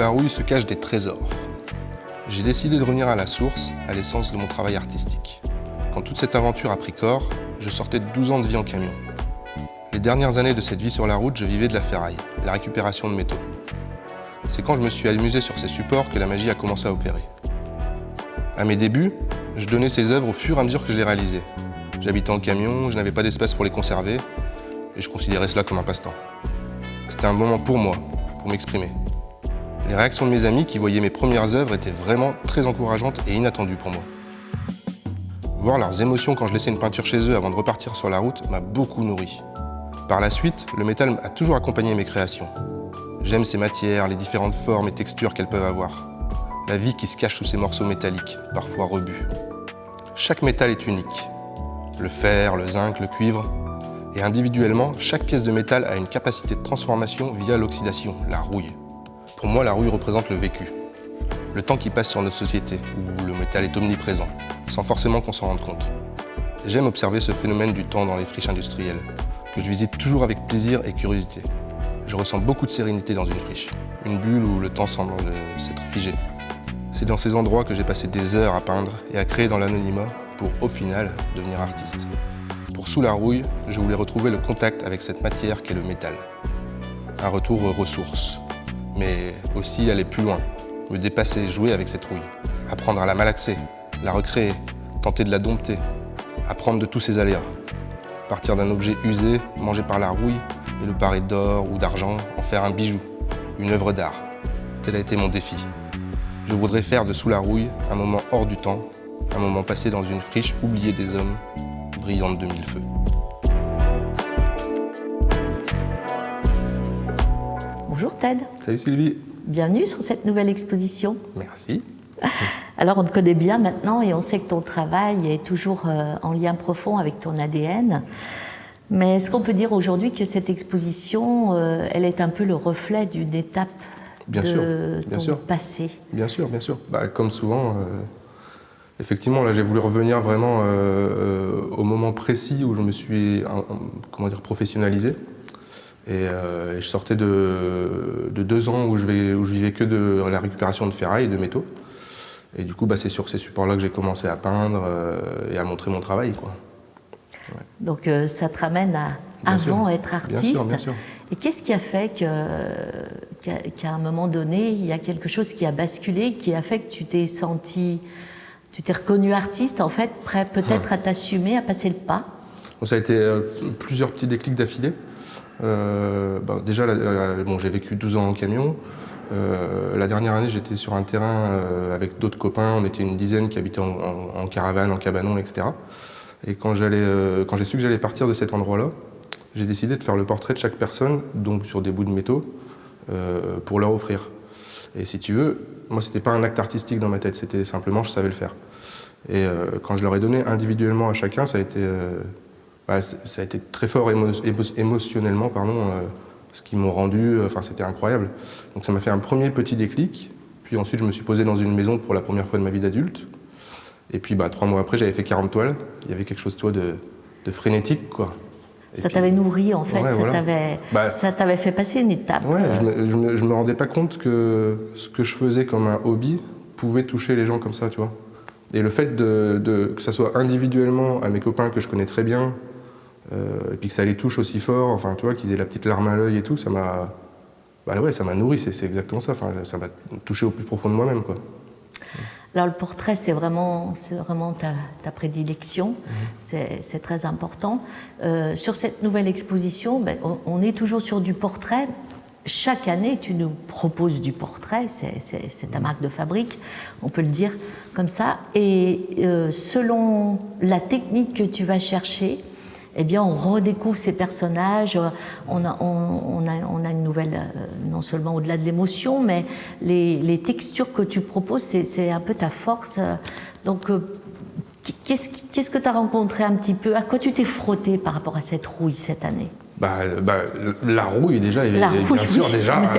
la rouille se cachent des trésors. J'ai décidé de revenir à la source, à l'essence de mon travail artistique. Quand toute cette aventure a pris corps, je sortais de 12 ans de vie en camion. Les dernières années de cette vie sur la route, je vivais de la ferraille, la récupération de métaux. C'est quand je me suis amusé sur ces supports que la magie a commencé à opérer. À mes débuts, je donnais ces œuvres au fur et à mesure que je les réalisais. J'habitais en camion, je n'avais pas d'espace pour les conserver, et je considérais cela comme un passe-temps. C'était un moment pour moi, pour m'exprimer. Les réactions de mes amis qui voyaient mes premières œuvres étaient vraiment très encourageantes et inattendues pour moi. Voir leurs émotions quand je laissais une peinture chez eux avant de repartir sur la route m'a beaucoup nourri. Par la suite, le métal a toujours accompagné mes créations. J'aime ces matières, les différentes formes et textures qu'elles peuvent avoir. La vie qui se cache sous ces morceaux métalliques, parfois rebus. Chaque métal est unique. Le fer, le zinc, le cuivre. Et individuellement, chaque pièce de métal a une capacité de transformation via l'oxydation, la rouille. Pour moi, la rouille représente le vécu. Le temps qui passe sur notre société, où le métal est omniprésent, sans forcément qu'on s'en rende compte. J'aime observer ce phénomène du temps dans les friches industrielles, que je visite toujours avec plaisir et curiosité. Je ressens beaucoup de sérénité dans une friche, une bulle où le temps semble s'être figé. C'est dans ces endroits que j'ai passé des heures à peindre et à créer dans l'anonymat pour, au final, devenir artiste. Pour Sous la rouille, je voulais retrouver le contact avec cette matière qu'est le métal. Un retour aux ressources, mais aussi aller plus loin, me dépasser, jouer avec cette rouille, apprendre à la malaxer, la recréer, tenter de la dompter, apprendre de tous ses aléas. Partir d'un objet usé, mangé par la rouille, et le parer d'or ou d'argent, en faire un bijou, une œuvre d'art. Tel a été mon défi. Je voudrais faire de Sous la rouille un moment hors du temps, un moment passé dans une friche oubliée des hommes, brillante de mille feux. Bonjour Ted. Salut Sylvie. Bienvenue sur cette nouvelle exposition. Merci. Alors on te connaît bien maintenant et on sait que ton travail est toujours en lien profond avec ton ADN. Mais est-ce qu'on peut dire aujourd'hui que cette exposition, elle est un peu le reflet d'une étape de ton passé? Bien sûr. Comme souvent, effectivement, là j'ai voulu revenir vraiment au moment précis où je me suis professionnalisé. Et je sortais de 2 ans où je vivais que de la récupération de ferraille et de métaux. Et du coup, c'est sur ces supports-là que j'ai commencé à peindre et à montrer mon travail, quoi. Ouais. Donc ça te ramène à avant être artiste. Bien sûr. Et qu'est-ce qui a fait qu'à un moment donné, il y a quelque chose qui a basculé, qui a fait que tu t'es reconnu artiste, en fait, prêt peut-être à t'assumer, à passer le pas? Bon, ça a été plusieurs petits déclics d'affilée. Déjà, j'ai vécu 12 ans en camion. La dernière année, j'étais sur un terrain avec d'autres copains. On était une dizaine qui habitaient en caravane, en cabanon, etc. Et quand j'ai su que j'allais partir de cet endroit-là, j'ai décidé de faire le portrait de chaque personne, donc sur des bouts de métaux, pour leur offrir. Et si tu veux, moi, c'était pas un acte artistique dans ma tête, c'était simplement je savais le faire. Et quand je leur ai donné individuellement à chacun, ça a été très fort émotionnellement, ce qu'ils m'ont rendu, c'était incroyable. Donc ça m'a fait un premier petit déclic, puis ensuite je me suis posé dans une maison pour la première fois de ma vie d'adulte. Et puis 3 mois après, j'avais fait 40 toiles. Il y avait quelque chose de frénétique, quoi. Ça t'avait nourri, en fait, ouais, ça t'avait fait passer une étape. Ouais, je me rendais pas compte que ce que je faisais comme un hobby pouvait toucher les gens comme ça, tu vois. Et le fait que ça soit individuellement à mes copains que je connais très bien, et puis que ça les touche aussi fort, tu vois, qu'ils aient la petite larme à l'œil et tout, ça m'a nourri, c'est exactement ça. Ça m'a touché au plus profond de moi-même, quoi. Alors le portrait, c'est vraiment ta prédilection, c'est très important. Sur cette nouvelle exposition, on est toujours sur du portrait. Chaque année, tu nous proposes du portrait, c'est ta marque de fabrique, on peut le dire comme ça. Et selon la technique que tu vas chercher, eh bien, on redécouvre ces personnages, on a une nouvelle, non seulement au-delà de l'émotion, mais les textures que tu proposes, c'est un peu ta force. Donc, qu'est-ce que tu as rencontré un petit peu? À quoi tu t'es frotté par rapport à cette rouille cette année? La rouille, déjà, bien sûr,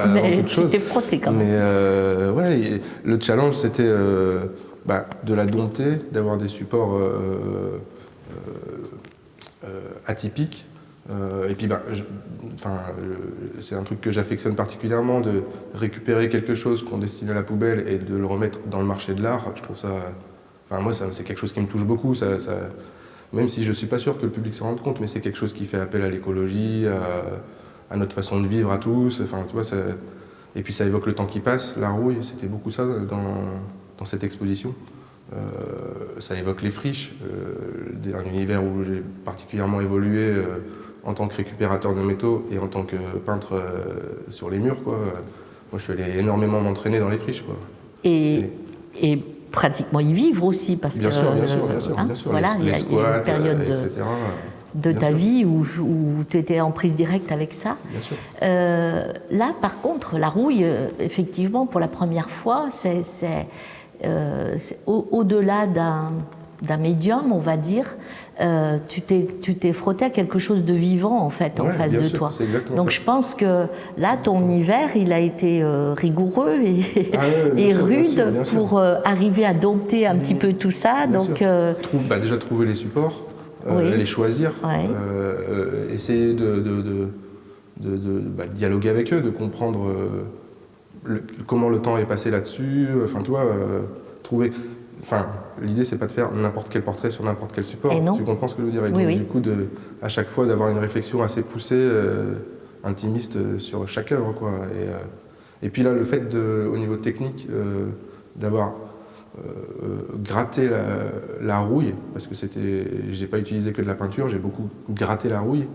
mais toute chose. Tu t'es frotté quand même. Mais le challenge, c'était de la dompter, d'avoir des supports atypiques Et puis, c'est un truc que j'affectionne particulièrement, de récupérer quelque chose qu'on destine à la poubelle et de le remettre dans le marché de l'art. Je trouve ça... moi, c'est quelque chose qui me touche beaucoup. Même si je ne suis pas sûr que le public s'en rende compte, mais c'est quelque chose qui fait appel à l'écologie, à notre façon de vivre à tous. Tu vois, et puis ça évoque le temps qui passe, la rouille, c'était beaucoup ça dans cette exposition. Ça évoque les friches, un univers où j'ai particulièrement évolué en tant que récupérateur de métaux et en tant que peintre sur les murs, quoi. Moi, je suis allé énormément m'entraîner dans les friches, quoi. Et pratiquement y vivre aussi, parce bien que... Sûr. Voilà, il y a une période de ta vie où tu étais en prise directe avec ça. Bien sûr. Là, par contre, la rouille, effectivement, pour la première fois, c'est au-delà d'un médium, on va dire, tu t'es frotté à quelque chose de vivant, en fait, en face de toi. Donc je pense que là, ton hiver, il a été rigoureux et rude pour arriver à dompter un petit peu tout ça. Déjà trouver les supports, les choisir, essayer de dialoguer avec eux, de comprendre comment le temps est passé là-dessus. Trouver... l'idée, c'est pas de faire n'importe quel portrait sur n'importe quel support. Tu comprends ce que je veux dire? Et donc, du coup, à chaque fois, d'avoir une réflexion assez poussée, intimiste sur chaque œuvre, quoi. Et puis là, le fait, au niveau technique, d'avoir gratté la rouille, parce que j'ai pas utilisé que de la peinture, j'ai beaucoup gratté la rouille.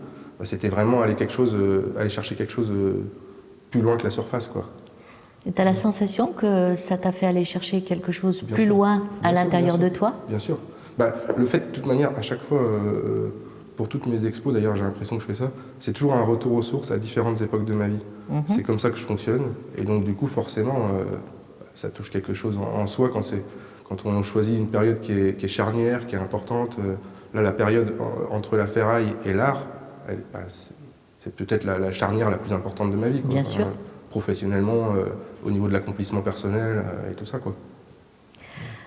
C'était vraiment aller chercher quelque chose plus loin que la surface, quoi. Et tu as la sensation que ça t'a fait aller chercher quelque chose plus loin à l'intérieur de toi? Bien sûr. Le fait, de toute manière, à chaque fois, pour toutes mes expos, d'ailleurs, j'ai l'impression que je fais ça, c'est toujours un retour aux sources à différentes époques de ma vie. C'est comme ça que je fonctionne. Et donc, du coup, forcément, ça touche quelque chose en soi quand on choisit une période qui est charnière, qui est importante. Là, la période entre la ferraille et l'art, c'est peut-être la charnière la plus importante de ma vie, quoi. Bien sûr. Professionnellement, au niveau de l'accomplissement personnel et tout ça, quoi.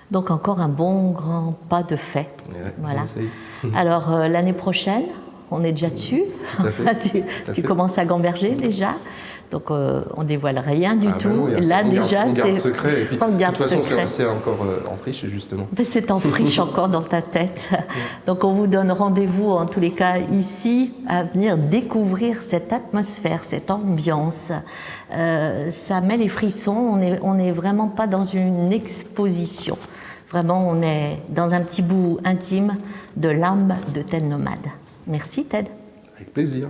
Donc encore un bon grand pas de fait. Voilà. Alors l'année prochaine, on est déjà dessus. Tout à fait. tu commences à gamberger déjà. Donc on dévoile rien du tout. Là déjà, on garde secret. Et puis, on garde de toute façon, secret. c'est encore en friche, justement. Mais c'est en friche encore dans ta tête. Donc on vous donne rendez-vous, en tous les cas, ici, à venir découvrir cette atmosphère, cette ambiance. Ça met les frissons. On n'est vraiment pas dans une exposition. Vraiment, on est dans un petit bout intime de l'âme de Ted Nomade. Merci, Ted. Avec plaisir.